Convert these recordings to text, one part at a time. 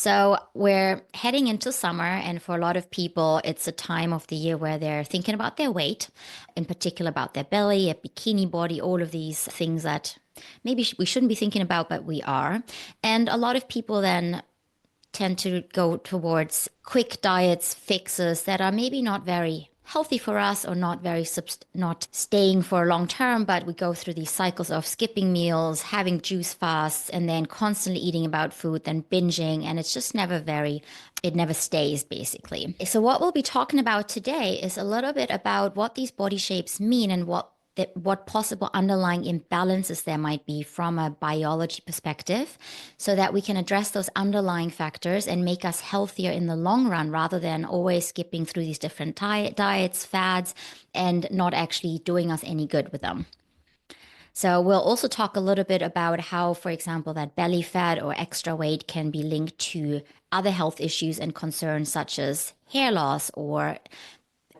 So we're heading into summer, and for a lot of people, it's a time of the year where they're thinking about their weight, in particular about their belly, a bikini body, all of these things that maybe we shouldn't be thinking about, but we are. And a lot of people then tend to go towards quick diets, fixes that are maybe not very healthy for us or not staying for long term, but we go through these cycles of skipping meals, having juice fasts, and then constantly eating about food, then binging, and it's just it never stays basically. So what we'll be talking about today is a little bit about what these body shapes mean and what possible underlying imbalances there might be from a biology perspective, so that we can address those underlying factors and make us healthier in the long run, rather than always skipping through these different diets, fads, and not actually doing us any good with them. So we'll also talk a little bit about how, for example, that belly fat or extra weight can be linked to other health issues and concerns such as hair loss or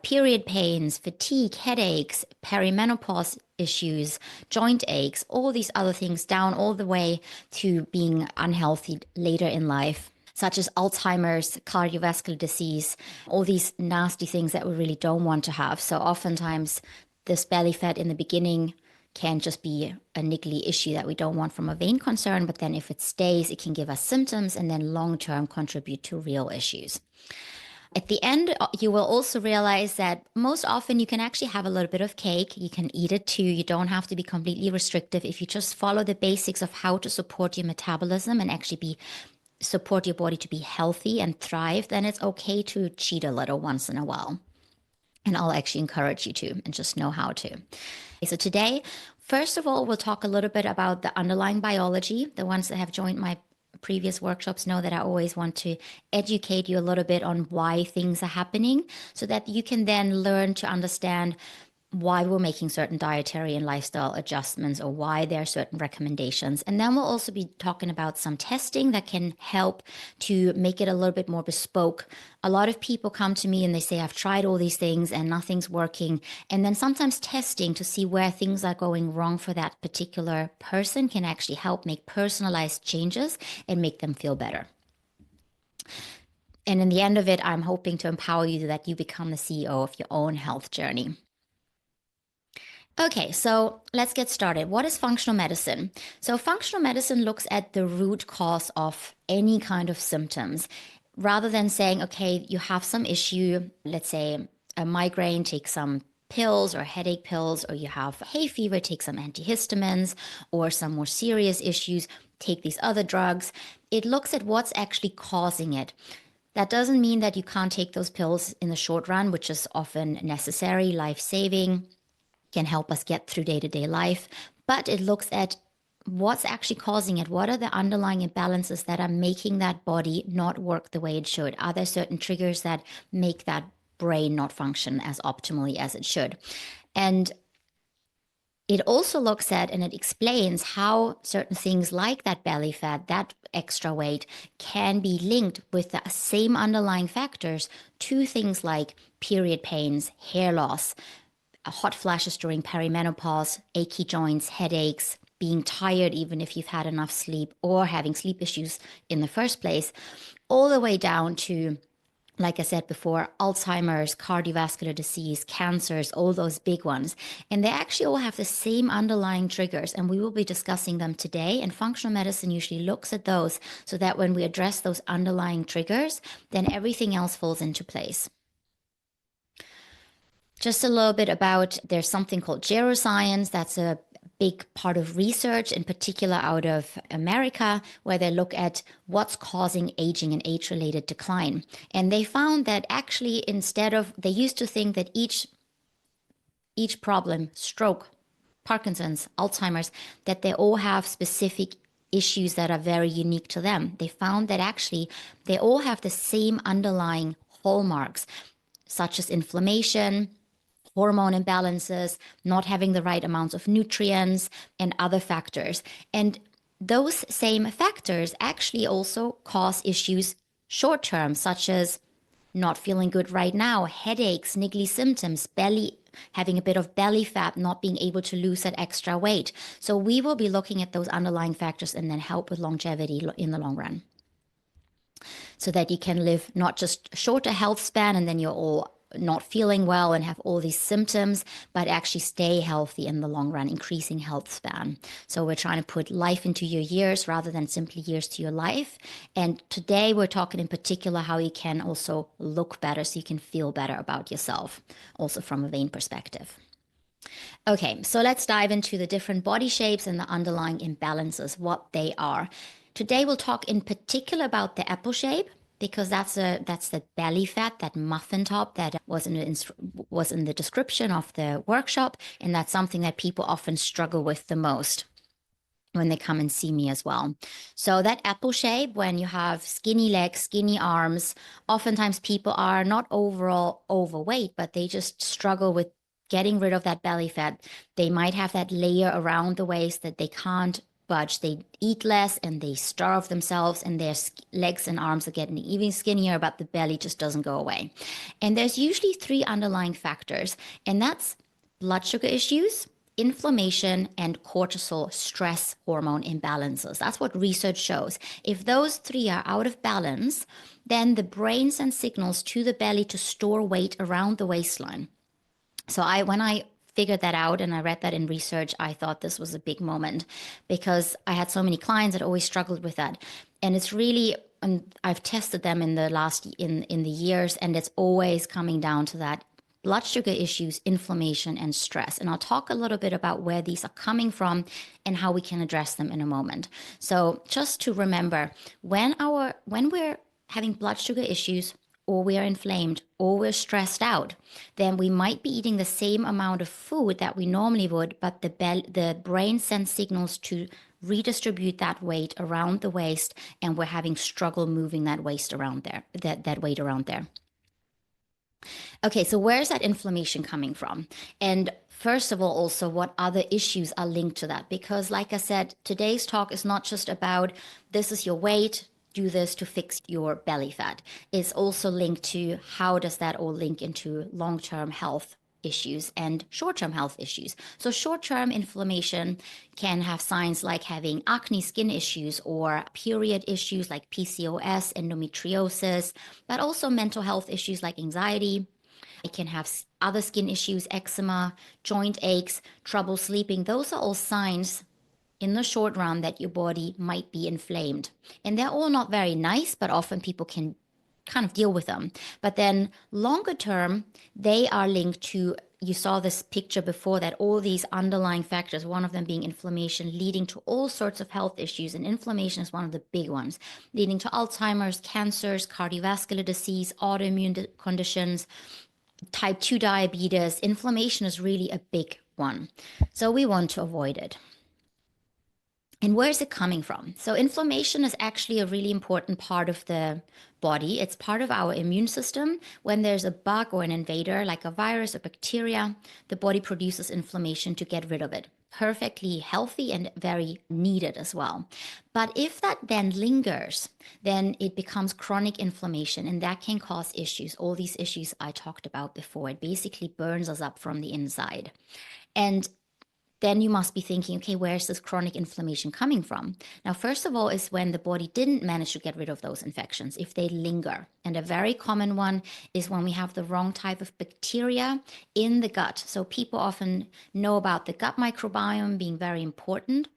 period pains, fatigue, headaches, perimenopause issues, joint aches, all these other things, down all the way to being unhealthy later in life, such as Alzheimer's, cardiovascular disease, all these nasty things that we really don't want to have. So oftentimes this belly fat in the beginning can just be a niggly issue that we don't want from a vain concern, but then if it stays, it can give us symptoms and then long-term contribute to real issues. At the end, you will also realize that most often you can actually have a little bit of cake. You can eat it too. You don't have to be completely restrictive. If you just follow the basics of how to support your metabolism and actually support your body to be healthy and thrive, then it's okay to cheat a little once in a while. And I'll actually encourage you to, and just know how to. So today, first of all, we'll talk a little bit about the underlying biology. The ones that have joined my previous workshops know that I always want to educate you a little bit on why things are happening, so that you can then learn to understand why we're making certain dietary and lifestyle adjustments, or why there are certain recommendations. And then we'll also be talking about some testing that can help to make it a little bit more bespoke. A lot of people come to me and they say, I've tried all these things and nothing's working. And then sometimes testing to see where things are going wrong for that particular person can actually help make personalized changes and make them feel better. And in the end of it, I'm hoping to empower you so that you become the CEO of your own health journey. Okay, so let's get started. What is functional medicine? So functional medicine looks at the root cause of any kind of symptoms. Rather than saying, okay, you have some issue, let's say a migraine, take some pills or headache pills, or you have hay fever, take some antihistamines, or some more serious issues, take these other drugs. It looks at what's actually causing it. That doesn't mean that you can't take those pills in the short run, which is often necessary, life-saving, can help us get through day-to-day life, but it looks at what's actually causing it. What are the underlying imbalances that are making that body not work the way it should? Are there certain triggers that make that brain not function as optimally as it should? And it also looks at and it explains how certain things like that belly fat, that extra weight, can be linked with the same underlying factors to things like period pains, hair loss, hot flashes during perimenopause, achy joints, headaches, being tired even if you've had enough sleep, or having sleep issues in the first place, all the way down to, like I said before, Alzheimer's, cardiovascular disease, cancers, all those big ones. And they actually all have the same underlying triggers, and we will be discussing them today. And functional medicine usually looks at those so that when we address those underlying triggers, then everything else falls into place. Just a little bit about, there's something called geroscience. That's a big part of research, in particular out of America, where they look at what's causing aging and age-related decline. And they found that actually, they used to think that each problem, stroke, Parkinson's, Alzheimer's, that they all have specific issues that are very unique to them. They found that actually they all have the same underlying hallmarks, such as inflammation, hormone imbalances, not having the right amounts of nutrients, and other factors. And those same factors actually also cause issues short term, such as not feeling good right now, headaches, niggly symptoms, having a bit of belly fat, not being able to lose that extra weight. So we will be looking at those underlying factors and then help with longevity in the long run. so that you can live not just a shorter health span and then you're all not feeling well and have all these symptoms, but actually stay healthy in the long run, increasing health span. So we're trying to put life into your years rather than simply years to your life. And today we're talking in particular how you can also look better so you can feel better about yourself, also from a vein perspective. Okay, so let's dive into the different body shapes and the underlying imbalances, what they are. Today we'll talk in particular about the apple shape because that's the belly fat, that muffin top that was in the description of the workshop, and that's something that people often struggle with the most when they come and see me as well. So that apple shape, when you have skinny legs, skinny arms, oftentimes people are not overall overweight, but they just struggle with getting rid of that belly fat. They might have that layer around the waist that they can't budge. They eat less and they starve themselves, and their legs and arms are getting even skinnier, but the belly just doesn't go away. And there's usually three underlying factors, and that's blood sugar issues, inflammation, and cortisol stress hormone imbalances. That's what research shows. If those three are out of balance, then the brain sends signals to the belly to store weight around the waistline. So when I figured that out and I read that in research, I thought this was a big moment because I had so many clients that always struggled with that. And it's really, I've tested them in the years, and it's always coming down to that blood sugar issues, inflammation, and stress. And I'll talk a little bit about where these are coming from and how we can address them in a moment. So just to remember, when we're having blood sugar issues, or we are inflamed, or we're stressed out, then we might be eating the same amount of food that we normally would, but the brain sends signals to redistribute that weight around the waist, and we're having struggle moving that waist around there, that weight around there. Okay, so where's that inflammation coming from? And first of all, also, what other issues are linked to that? Because like I said, today's talk is not just about this is your weight, do this to fix your belly fat. It's also linked to how does that all link into long-term health issues and short-term health issues. So short-term inflammation can have signs like having acne, skin issues, or period issues like PCOS, endometriosis, but also mental health issues like anxiety. It can have other skin issues, eczema, joint aches, trouble sleeping. Those are all signs in the short run that your body might be inflamed. And they're all not very nice, but often people can kind of deal with them. But then longer term, they are linked to, you saw this picture before, that all these underlying factors, one of them being inflammation, leading to all sorts of health issues. And inflammation is one of the big ones, leading to Alzheimer's, cancers, cardiovascular disease, autoimmune conditions, type 2 diabetes. Inflammation is really a big one. So we want to avoid it. And where is it coming from? So inflammation is actually a really important part of the body. It's part of our immune system. When there's a bug or an invader, like a virus or bacteria, the body produces inflammation to get rid of it. Perfectly healthy and very needed as well. But if that then lingers, then it becomes chronic inflammation, and that can cause issues. All these issues I talked about before. It basically burns us up from the inside. And then you must be thinking, okay, where's this chronic inflammation coming from? Now, first of all, is when the body didn't manage to get rid of those infections, if they linger. And a very common one is when we have the wrong type of bacteria in the gut. So people often know about the gut microbiome being very important.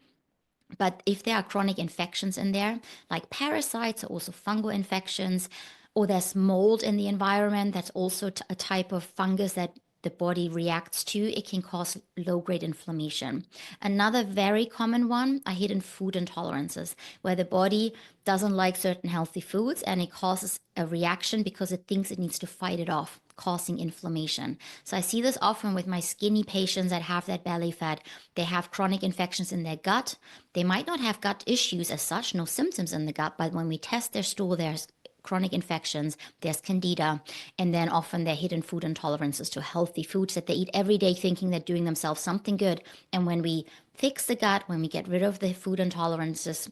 But if there are chronic infections in there, like parasites or also fungal infections, or there's mold in the environment, that's also a type of fungus that the body reacts to, it can cause low-grade inflammation. Another very common one are hidden food intolerances, where the body doesn't like certain healthy foods and it causes a reaction because it thinks it needs to fight it off, causing inflammation. So I see this often with my skinny patients that have that belly fat. They have chronic infections in their gut. They might not have gut issues as such, no symptoms in the gut, but when we test their stool, there's chronic infections, there's candida, and then often they're hidden food intolerances to healthy foods that they eat every day thinking they're doing themselves something good. And when we fix the gut, when we get rid of the food intolerances,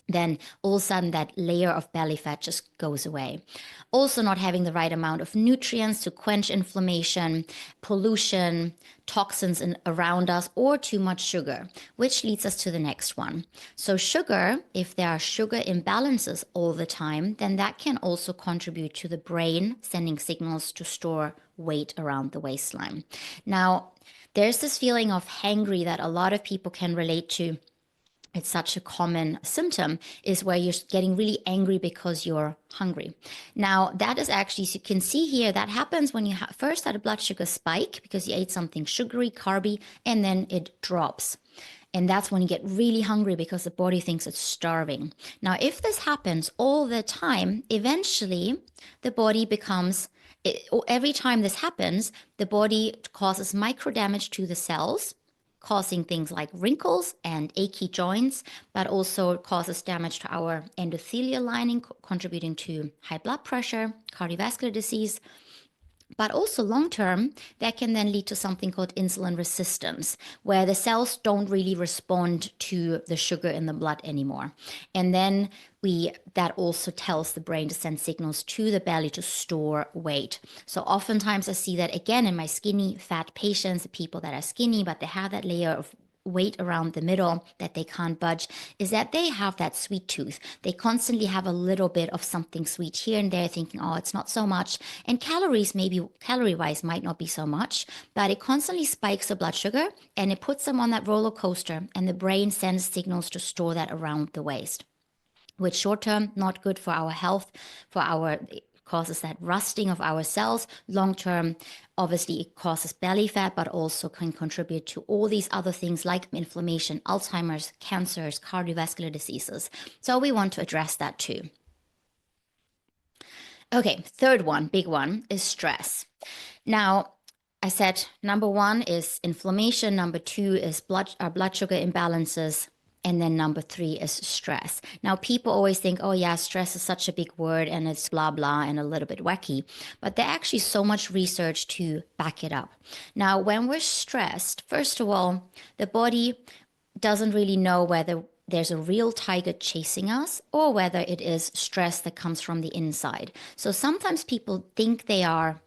then all of a sudden that layer of belly fat just goes away. Also, not having the right amount of nutrients to quench inflammation, pollution, toxins around us, or too much sugar, which leads us to the next one. So sugar, if there are sugar imbalances all the time, then that can also contribute to the brain sending signals to store weight around the waistline. Now, there's this feeling of hangry that a lot of people can relate to. It's such a common symptom, is where you're getting really angry because you're hungry. Now, that is actually, as you can see here, that happens when you first had a blood sugar spike because you ate something sugary, carby, and then it drops. And that's when you get really hungry because the body thinks it's starving. Now, if this happens all the time, eventually the body becomes, every time this happens, the body causes micro damage to the cells, causing things like wrinkles and achy joints, but also causes damage to our endothelial lining, contributing to high blood pressure, cardiovascular disease. But also long term, that can then lead to something called insulin resistance, where the cells don't really respond to the sugar in the blood anymore. And then that also tells the brain to send signals to the belly to store weight. So oftentimes I see that again in my skinny fat patients, the people that are skinny, but they have that layer of weight around the middle that they can't budge, is that they have that sweet tooth. They constantly have a little bit of something sweet here and there, thinking, oh, it's not so much. And calories, maybe calorie-wise, might not be so much, but it constantly spikes the blood sugar and it puts them on that roller coaster, and the brain sends signals to store that around the waist, which short term, not good for our health, it causes that rusting of our cells. Long term, obviously, it causes belly fat, but also can contribute to all these other things like inflammation, Alzheimer's, cancers, cardiovascular diseases. So we want to address that too. Okay, third one, big one, is stress. Now, I said number one is inflammation, number two is blood sugar imbalances, and then number three is stress. Now, people always think, oh, yeah, stress is such a big word and it's blah, blah, and a little bit wacky. But there's actually so much research to back it up. Now, when we're stressed, first of all, the body doesn't really know whether there's a real tiger chasing us or whether it is stress that comes from the inside. So sometimes people think they are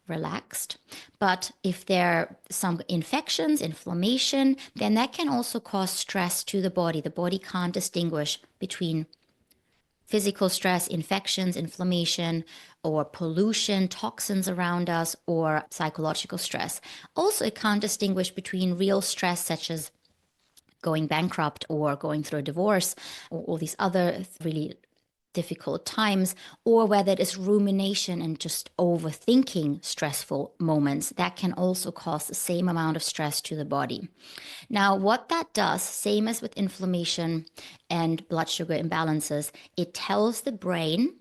relaxed. But if there are some infections, inflammation, then that can also cause stress to the body. The body can't distinguish between physical stress, infections, inflammation, or pollution, toxins around us, or psychological stress. Also, it can't distinguish between real stress, such as going bankrupt or going through a divorce, or all these other really difficult times, or whether it is rumination and just overthinking stressful moments. That can also cause the same amount of stress to the body. Now, what that does, same as with inflammation and blood sugar imbalances, it tells the brain,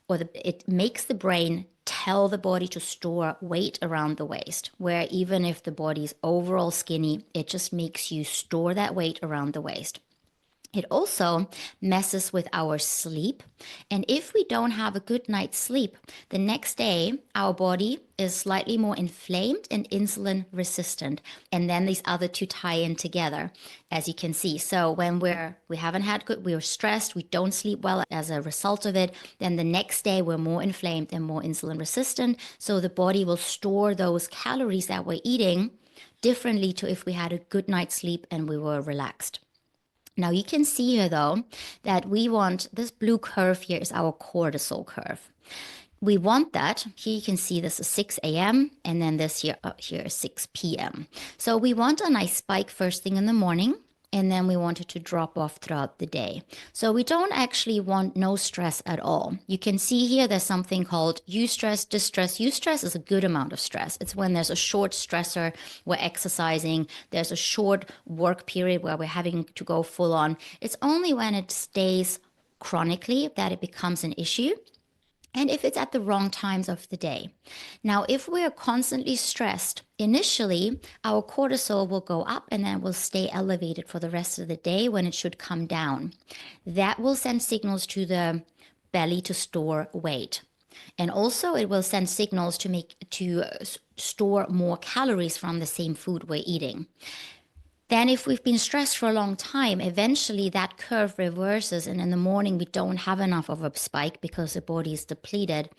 it makes the brain tell the body to store weight around the waist, where even if the body is overall skinny, it just makes you store that weight around the waist. It also messes with our sleep. And if we don't have a good night's sleep, the next day our body is slightly more inflamed and insulin resistant. And then these other two tie in together, as you can see. So when we're stressed, we don't sleep well as a result of it, then the next day we're more inflamed and more insulin resistant. So the body will store those calories that we're eating differently to if we had a good night's sleep and we were relaxed. Now you can see here though that we want this blue curve here is our cortisol curve. We want that. Here you can see this is 6 a.m. and then this here up here is 6 p.m. So we want a nice spike first thing in the morning, and then we want it to drop off throughout the day. So we don't actually want no stress at all. You can see here there's something called eustress, distress. Eustress is a good amount of stress. It's when there's a short stressor, we're exercising, there's a short work period where we're having to go full on. It's only when it stays chronically that it becomes an issue, and if it's at the wrong times of the day. Now, if we're constantly stressed, initially our cortisol will go up and then will stay elevated for the rest of the day when it should come down. That will send signals to the belly to store weight. And also it will send signals to store more calories from the same food we're eating. Then if we've been stressed for a long time, eventually that curve reverses. And in the morning, we don't have enough of a spike because the body is depleted.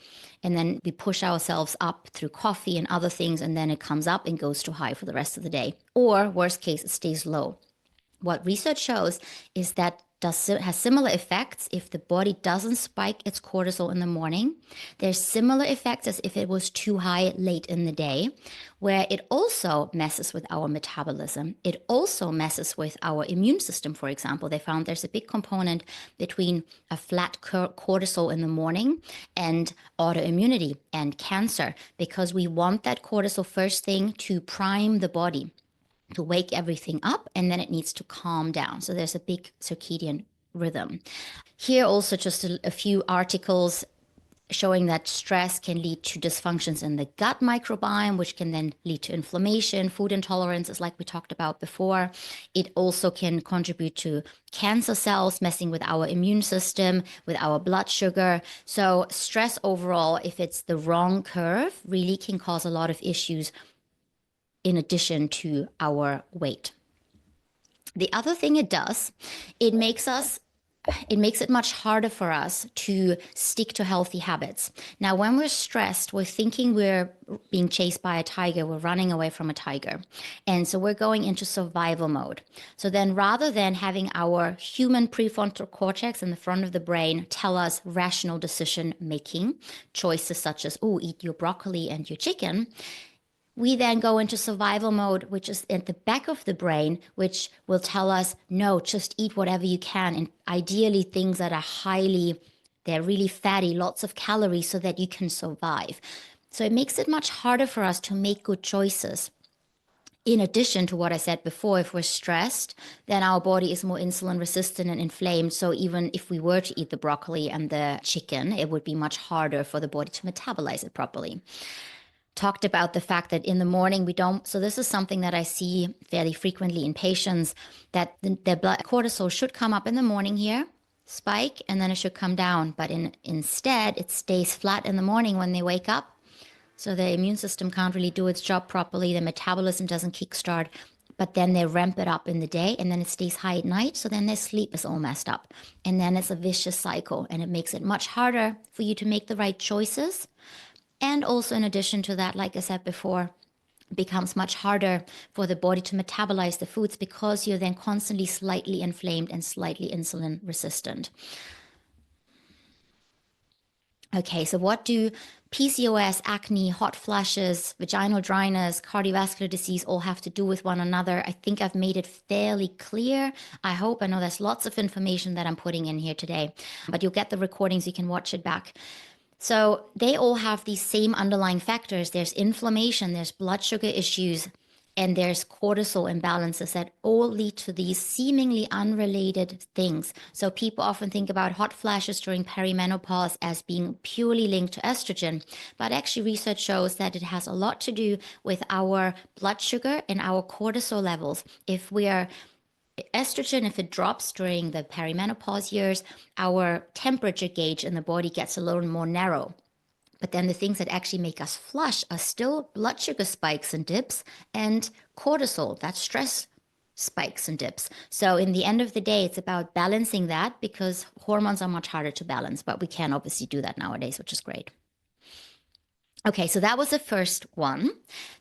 And then we push ourselves up through coffee and other things. And then it comes up and goes to high for the rest of the day. Or worst case, it stays low. What research shows is that has similar effects if the body doesn't spike its cortisol in the morning. There's similar effects as if it was too high late in the day, where it also messes with our metabolism. It also messes with our immune system, for example. They found there's a big component between a flat cortisol in the morning and autoimmunity and cancer, because we want that cortisol first thing to prime the body, to wake everything up, and then it needs to calm down. So there's a big circadian rhythm. Here also just a few articles showing that stress can lead to dysfunctions in the gut microbiome, which can then lead to inflammation, food intolerances, like we talked about before. It also can contribute to cancer cells, messing with our immune system, with our blood sugar. So stress overall, if it's the wrong curve, really can cause a lot of issues in addition to our weight. The other thing it does, it makes it much harder for us to stick to healthy habits. Now, when we're stressed, we're thinking we're being chased by a tiger, we're running away from a tiger. And so we're going into survival mode. So then rather than having our human prefrontal cortex in the front of the brain tell us rational decision making, choices such as, oh, eat your broccoli and your chicken, we then go into survival mode, which is at the back of the brain, which will tell us, no, just eat whatever you can. And ideally things that are they're really fatty, lots of calories so that you can survive. So it makes it much harder for us to make good choices. In addition to what I said before, if we're stressed, then our body is more insulin resistant and inflamed. So even if we were to eat the broccoli and the chicken, it would be much harder for the body to metabolize it properly. Talked about the fact that in the morning we don't, so this is something that I see fairly frequently in patients, that their blood cortisol should come up in the morning here, spike, and then it should come down. But instead, it stays flat in the morning when they wake up. So the immune system can't really do its job properly. The metabolism doesn't kickstart, but then they ramp it up in the day and then it stays high at night. So then their sleep is all messed up. And then it's a vicious cycle, and it makes it much harder for you to make the right choices. And also in addition to that, like I said before, it becomes much harder for the body to metabolize the foods because you're then constantly slightly inflamed and slightly insulin resistant. Okay, so what do PCOS, acne, hot flashes, vaginal dryness, cardiovascular disease all have to do with one another? I think I've made it fairly clear. I hope. I know there's lots of information that I'm putting in here today, but you'll get the recordings. You can watch it back. So they all have these same underlying factors. There's inflammation, there's blood sugar issues, and there's cortisol imbalances that all lead to these seemingly unrelated things. So people often think about hot flashes during perimenopause as being purely linked to estrogen, but actually research shows that it has a lot to do with our blood sugar and our cortisol levels. If if it drops during the perimenopause years, our temperature gauge in the body gets a little more narrow. But then the things that actually make us flush are still blood sugar spikes and dips and cortisol, that stress spikes and dips. So in the end of the day, it's about balancing that, because hormones are much harder to balance, but we can obviously do that nowadays, which is great. Okay, so that was the first one.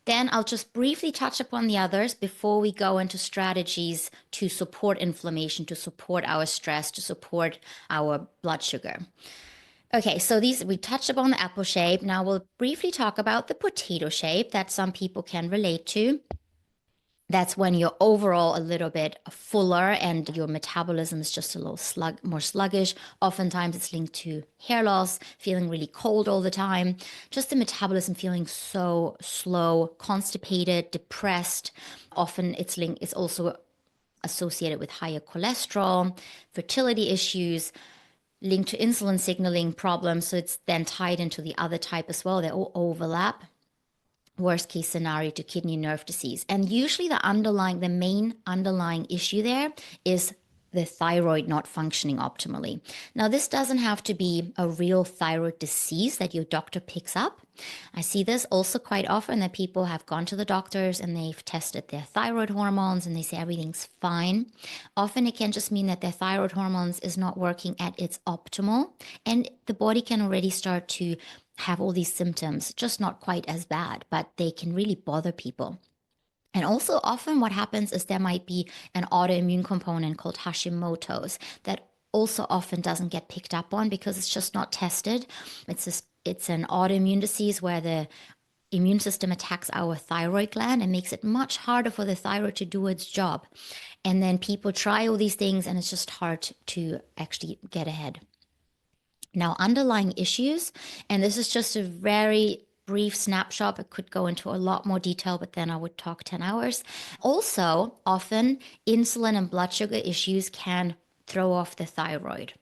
Then I'll just briefly touch upon the others before we go into strategies to support inflammation, to support our stress, to support our blood sugar. Okay, so we touched upon the apple shape. Now we'll briefly talk about the potato shape that some people can relate to. That's when you're overall a little bit fuller and your metabolism is just a little more sluggish. Oftentimes it's linked to hair loss, feeling really cold all the time, just the metabolism feeling so slow, constipated, depressed. Often it's also associated with higher cholesterol, fertility issues, linked to insulin signaling problems. So it's then tied into the other type as well. They all overlap. Worst case scenario to kidney nerve disease. And usually the main underlying issue there is the thyroid not functioning optimally. Now, this doesn't have to be a real thyroid disease that your doctor picks up. I see this also quite often, that people have gone to the doctors and they've tested their thyroid hormones and they say everything's fine. Often it can just mean that their thyroid hormones is not working at its optimal, and the body can already start to have all these symptoms, just not quite as bad, but they can really bother people. And also often what happens is there might be an autoimmune component called Hashimoto's that also often doesn't get picked up on because it's just not tested. It's an autoimmune disease where the immune system attacks our thyroid gland and makes it much harder for the thyroid to do its job. And then people try all these things and it's just hard to actually get ahead. Now, underlying issues, and this is just a very brief snapshot. It could go into a lot more detail, but then I would talk 10 hours. Also, often insulin and blood sugar issues can throw off the thyroid.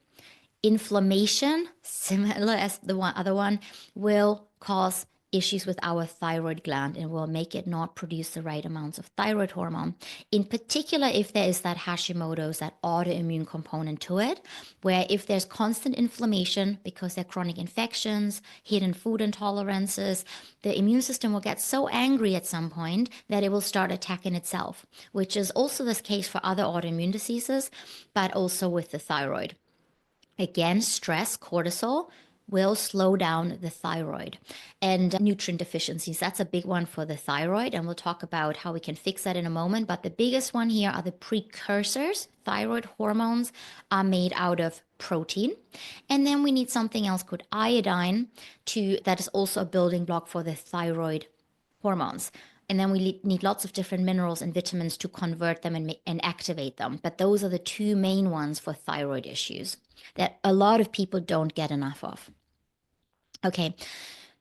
Inflammation, similar as the other one, will cause issues with our thyroid gland and will make it not produce the right amounts of thyroid hormone. In particular, if there is that Hashimoto's, that autoimmune component to it, where if there's constant inflammation because there are chronic infections, hidden food intolerances, the immune system will get so angry at some point that it will start attacking itself, which is also the case for other autoimmune diseases, but also with the thyroid. Again, stress, cortisol, will slow down the thyroid. And nutrient deficiencies, that's a big one for the thyroid. And we'll talk about how we can fix that in a moment. But the biggest one here are the precursors. Thyroid hormones are made out of protein. And then we need something else called iodine that is also a building block for the thyroid hormones. And then we need lots of different minerals and vitamins to convert them and activate them. But those are the two main ones for thyroid issues that a lot of people don't get enough of. Okay,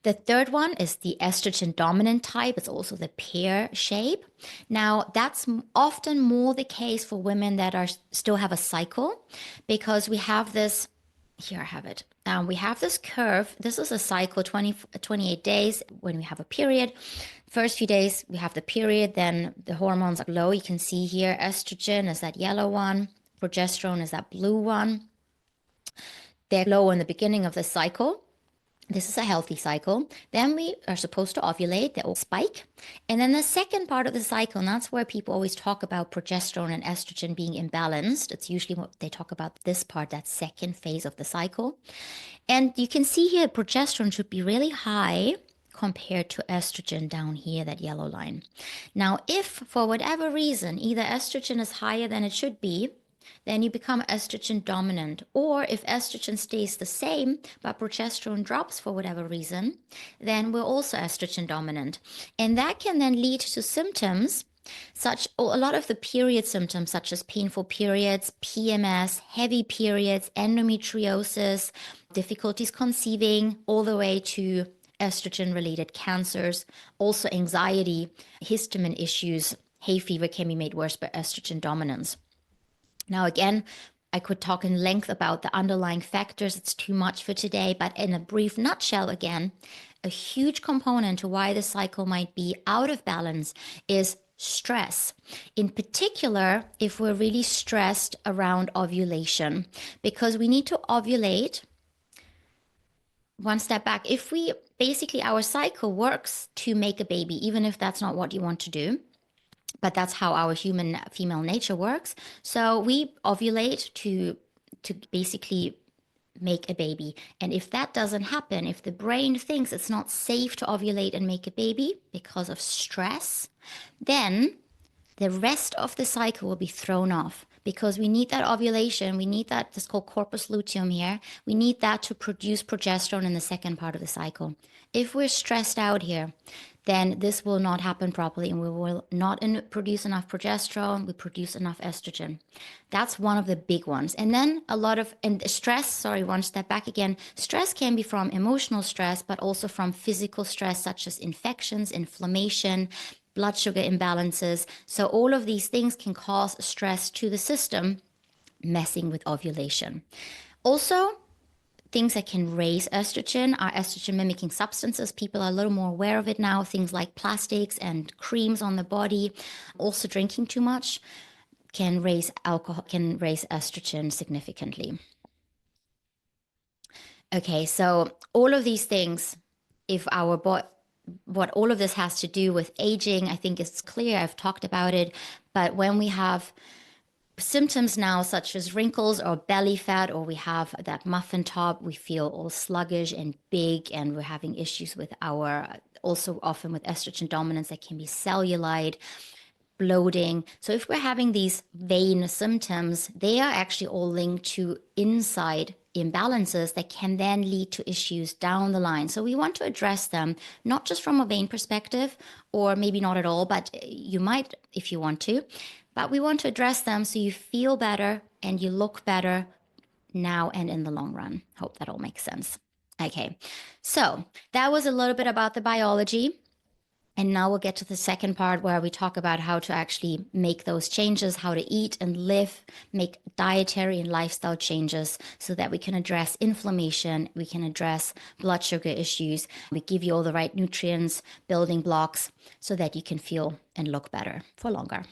the third one is the estrogen dominant type. It's also the pear shape. Now, that's often more the case for women that still have a cycle, because we have this, here I have it. We have this curve. This is a cycle, 28 days when we have a period. First few days, we have the period, then the hormones are low. You can see here, estrogen is that yellow one, progesterone is that blue one. They're low in the beginning of the cycle. This is a healthy cycle. Then we are supposed to ovulate, they all spike. And then the second part of the cycle, and that's where people always talk about progesterone and estrogen being imbalanced. It's usually what they talk about, this part, that second phase of the cycle. And you can see here, progesterone should be really high compared to estrogen down here, that yellow line. Now, if for whatever reason, either estrogen is higher than it should be, then you become estrogen dominant. Or if estrogen stays the same, but progesterone drops for whatever reason, then we're also estrogen dominant. And that can then lead to symptoms a lot of the period symptoms, such as painful periods, PMS, heavy periods, endometriosis, difficulties conceiving, all the way to estrogen-related cancers, also anxiety, histamine issues, hay fever can be made worse by estrogen dominance. Now, again, I could talk in length about the underlying factors. It's too much for today, but in a brief nutshell, again, a huge component to why the cycle might be out of balance is stress. In particular, if we're really stressed around ovulation, because we need to ovulate. One step back, if our cycle works to make a baby, even if that's not what you want to do, but that's how our human female nature works. So we ovulate to basically make a baby. And if that doesn't happen, if the brain thinks it's not safe to ovulate and make a baby because of stress, then the rest of the cycle will be thrown off, because we need that ovulation. We need that, this is called corpus luteum here. We need that to produce progesterone in the second part of the cycle. If we're stressed out here, then this will not happen properly and we will not produce enough progesterone, we produce enough estrogen. That's one of the big ones. And then stress, one step back again, stress can be from emotional stress, but also from physical stress, such as infections, inflammation, blood sugar imbalances. So all of these things can cause stress to the system, messing with ovulation. Also, things that can raise estrogen are estrogen mimicking substances. People are a little more aware of it now. Things like plastics and creams on the body. Also, drinking too much can raise estrogen significantly. Okay, so all of these things, if our what all of this has to do with aging, I think it's clear. I've talked about it. But when we have symptoms now, such as wrinkles or belly fat, or we have that muffin top, we feel all sluggish and big, and we're having issues with also often with estrogen dominance, that can be cellulite, bloating. So if we're having these vain symptoms, they are actually all linked to inside imbalances that can then lead to issues down the line. So we want to address them, not just from a vein perspective, or maybe not at all, but you might if you want to. But we want to address them so you feel better and you look better now and in the long run. Hope that all makes sense. Okay, so that was a little bit about the biology. And now we'll get to the second part where we talk about how to actually make those changes, how to eat and live, make dietary and lifestyle changes so that we can address inflammation, we can address blood sugar issues, we give you all the right nutrients, building blocks so that you can feel and look better for longer.